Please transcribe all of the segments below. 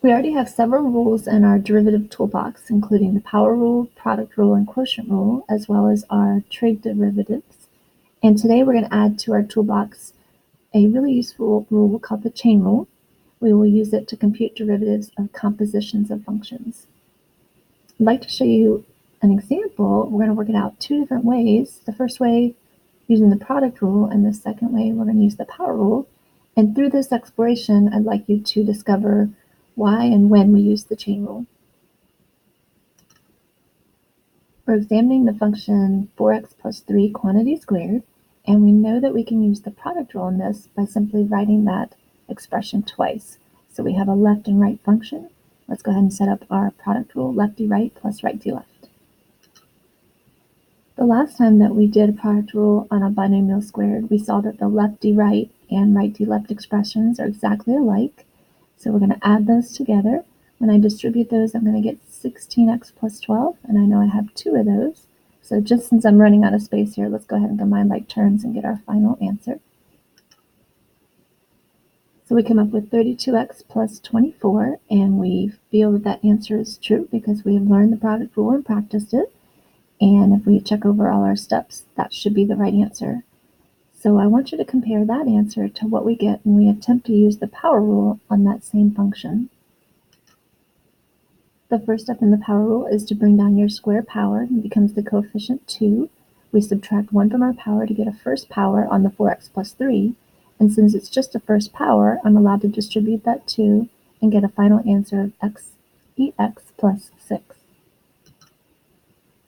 We already have several rules in our derivative toolbox, including the power rule, product rule, and quotient rule, as well as our trig derivatives. And today we're going to add to our toolbox a really useful rule called the chain rule. We will use it to compute derivatives of compositions of functions. I'd like to show you an example. We're going to work it out two different ways. The first way using the product rule, and the second way we're going to use the power rule. And through this exploration, I'd like you to discover why and when we use the chain rule. We're examining the function 4x plus 3 quantity squared, and we know that we can use the product rule in this by simply writing that expression twice. So we have a left and right function. Let's go ahead and set up our product rule, lefty right plus righty left. The last time that we did a product rule on a binomial squared, we saw that the lefty right and righty left expressions are exactly alike. So we're going to add those together. When I distribute those, I'm going to get 16x plus 12, and I know I have two of those. So just since I'm running out of space here, let's go ahead and combine like terms and get our final answer. So we come up with 32x plus 24, and we feel that that answer is true because we have learned the product rule and practiced it. And if we check over all our steps, that should be the right answer. So I want you to compare that answer to what we get when we attempt to use the power rule on that same function. The first step in the power rule is to bring down your square power. It becomes the coefficient 2. We subtract 1 from our power to get a first power on the 4x plus 3. And since it's just a first power, I'm allowed to distribute that 2 and get a final answer of ex plus 6.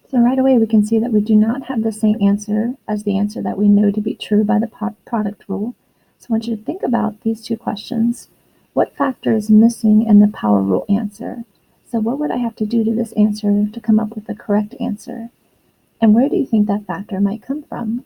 So right away we can see that we do not have the same answer as the answer that we know to be true by the product rule. So I want you to think about these two questions. What factor is missing in the power rule answer? So what would I have to do to this answer to come up with the correct answer? And where do you think that factor might come from?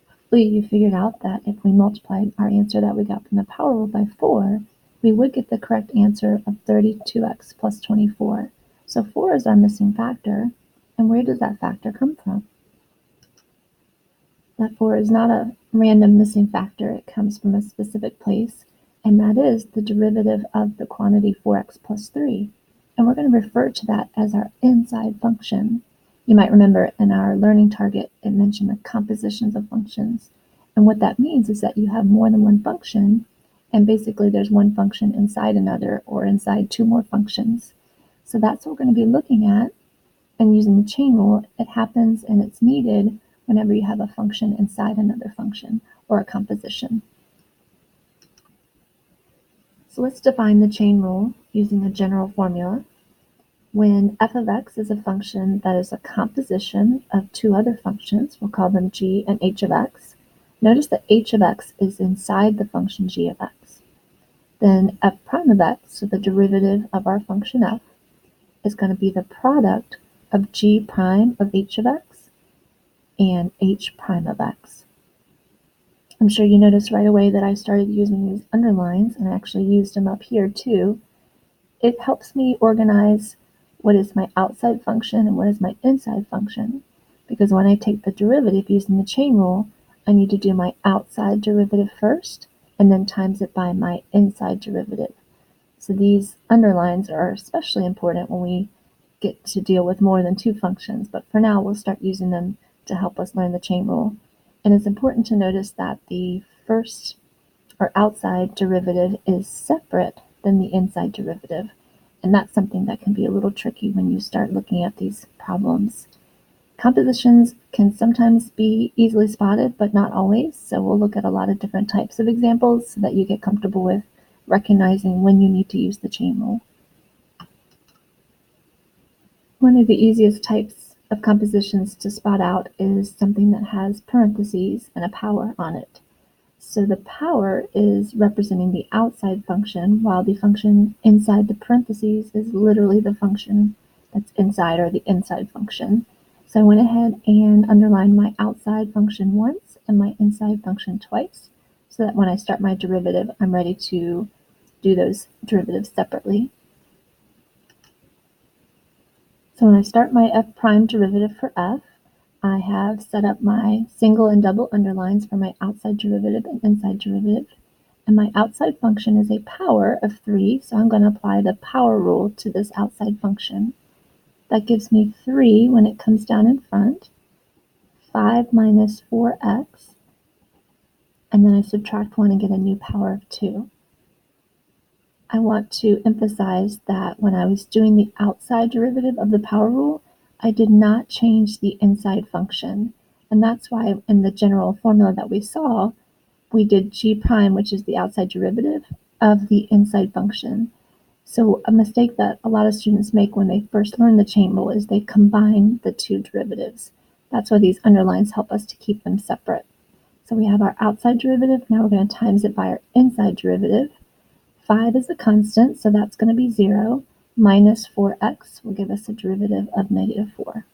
Hopefully you figured out that if we multiplied our answer that we got from the power rule by 4, we would get the correct answer of 32x plus 24. So 4 is our missing factor, and where does that factor come from? That 4 is not a random missing factor, it comes from a specific place, and that is the derivative of the quantity 4x plus 3. And we're going to refer to that as our inside function. You might remember in our learning target, it mentioned the compositions of functions. And what that means is that you have more than one function, and basically there's one function inside another or inside two more functions. So that's what we're going to be looking at, and using the chain rule, it happens and it's needed whenever you have a function inside another function or a composition. So let's define the chain rule using a general formula. When f of x is a function that is a composition of two other functions, we'll call them g and h of x. Notice that h of x is inside the function g of x. Then f prime of x, so the derivative of our function f, is going to be the product of g prime of h of x and h prime of x. I'm sure you noticed right away that I started using these underlines, and I actually used them up here too. It helps me organize what is my outside function and what is my inside function, because when I take the derivative using the chain rule, I need to do my outside derivative first and then times it by my inside derivative. So these underlines are especially important when we get to deal with more than two functions, but for now we'll start using them to help us learn the chain rule. And it's important to notice that the first or outside derivative is separate than the inside derivative, and that's something that can be a little tricky when you start looking at these problems. Compositions can sometimes be easily spotted, but not always, so we'll look at a lot of different types of examples so that you get comfortable with recognizing when you need to use the chain rule. One of the easiest types of compositions to spot out is something that has parentheses and a power on it. So the power is representing the outside function, while the function inside the parentheses is literally the function that's inside, or the inside function. So I went ahead and underlined my outside function once and my inside function twice, so that when I start my derivative, I'm ready to do those derivatives separately. So when I start my f prime derivative for f, I have set up my single and double underlines for my outside derivative and inside derivative. And my outside function is a power of 3, so I'm going to apply the power rule to this outside function. That gives me 3 when it comes down in front, 5 minus 4x, and then I subtract 1 and get a new power of 2. I want to emphasize that when I was doing the outside derivative of the power rule, I did not change the inside function. And that's why in the general formula that we saw, we did g prime, which is the outside derivative of the inside function. So a mistake that a lot of students make when they first learn the chain rule is they combine the two derivatives. That's why these underlines help us to keep them separate. So we have our outside derivative. Now we're going to times it by our inside derivative. 5 is a constant, so that's going to be 0. Minus 4x will give us a derivative of negative 4.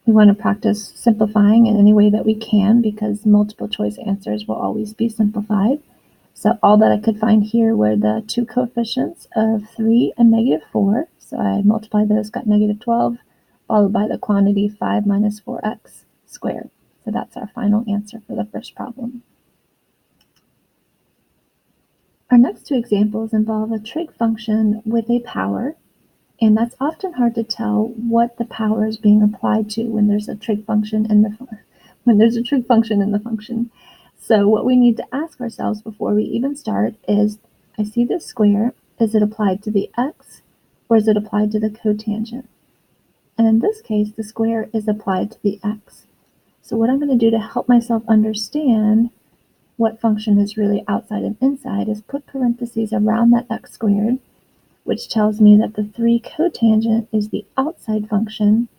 We want to practice simplifying in any way that we can because multiple choice answers will always be simplified. So all that I could find here were the two coefficients of 3 and negative 4. So I multiplied those, got negative 12, followed by the quantity 5 minus 4x squared. So that's our final answer for the first problem. Our next two examples involve a trig function with a power, and that's often hard to tell what the power is being applied to when there's a trig function in the function. So what we need to ask ourselves before we even start is, I see this square, is it applied to the x or is it applied to the cotangent? And in this case, the square is applied to the x. So what I'm going to do to help myself understand what function is really outside and inside is put parentheses around that x squared, which tells me that the 3 cotangent is the outside function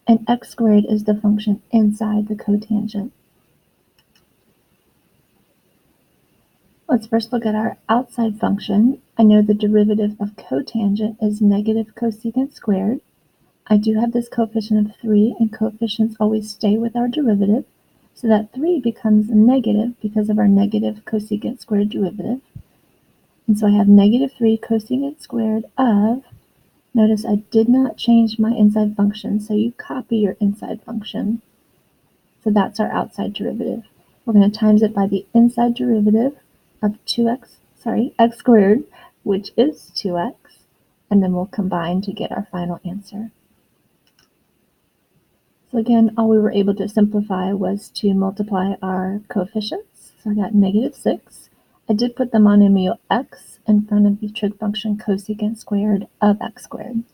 and x squared is the function inside the cotangent. Let's first look at our outside function. I know the derivative of cotangent is negative cosecant squared. I do have this coefficient of 3, and coefficients always stay with our derivative. So that 3 becomes negative because of our negative cosecant squared derivative. And so I have negative 3 cosecant squared of, notice I did not change my inside function, so you copy your inside function. So that's our outside derivative. We're going to times it by the inside derivative of x squared, which is 2x, and then we'll combine to get our final answer. So again, all we were able to simplify was to multiply our coefficients. So I got negative 6. I did put the monomial x in front of the trig function cosecant squared of x squared.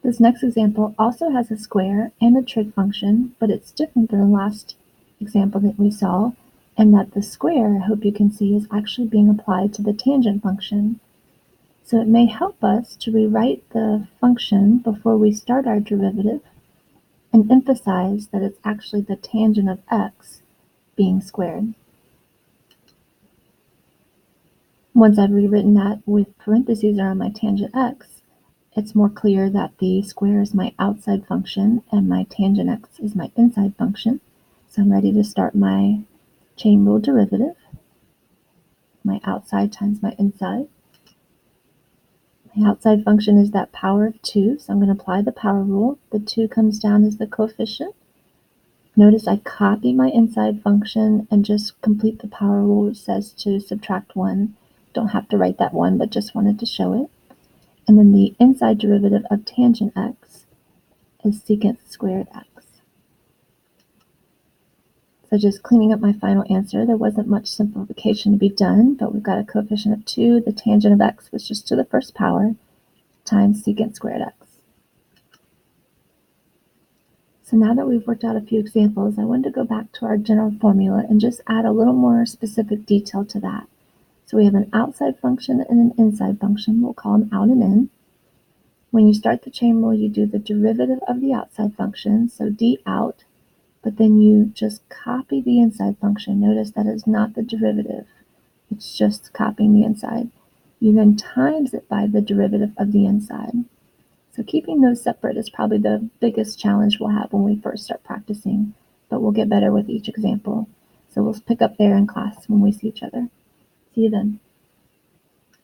This next example also has a square and a trig function, but it's different than the last example that we saw, and that the square, I hope you can see, is actually being applied to the tangent function. So it may help us to rewrite the function before we start our derivative and emphasize that it's actually the tangent of x being squared. Once I've rewritten that with parentheses around my tangent x, it's more clear that the square is my outside function and my tangent x is my inside function. So I'm ready to start my chain rule derivative. My outside times my inside. My outside function is that power of 2, so I'm going to apply the power rule. The 2 comes down as the coefficient. Notice I copy my inside function and just complete the power rule, which says to subtract 1. Don't have to write that 1, but just wanted to show it. And then the inside derivative of tangent x is secant squared x. So just cleaning up my final answer, there wasn't much simplification to be done, but we've got a coefficient of 2. The tangent of x was just to the first power times secant squared x. So now that we've worked out a few examples, I wanted to go back to our general formula and just add a little more specific detail to that. So we have an outside function and an inside function. We'll call them out and in. When you start the chain rule, you do the derivative of the outside function, so d out, but then you just copy the inside function. Notice that is not the derivative. It's just copying the inside. You then times it by the derivative of the inside. So keeping those separate is probably the biggest challenge we'll have when we first start practicing, but we'll get better with each example. So we'll pick up there in class when we see each other. See you then.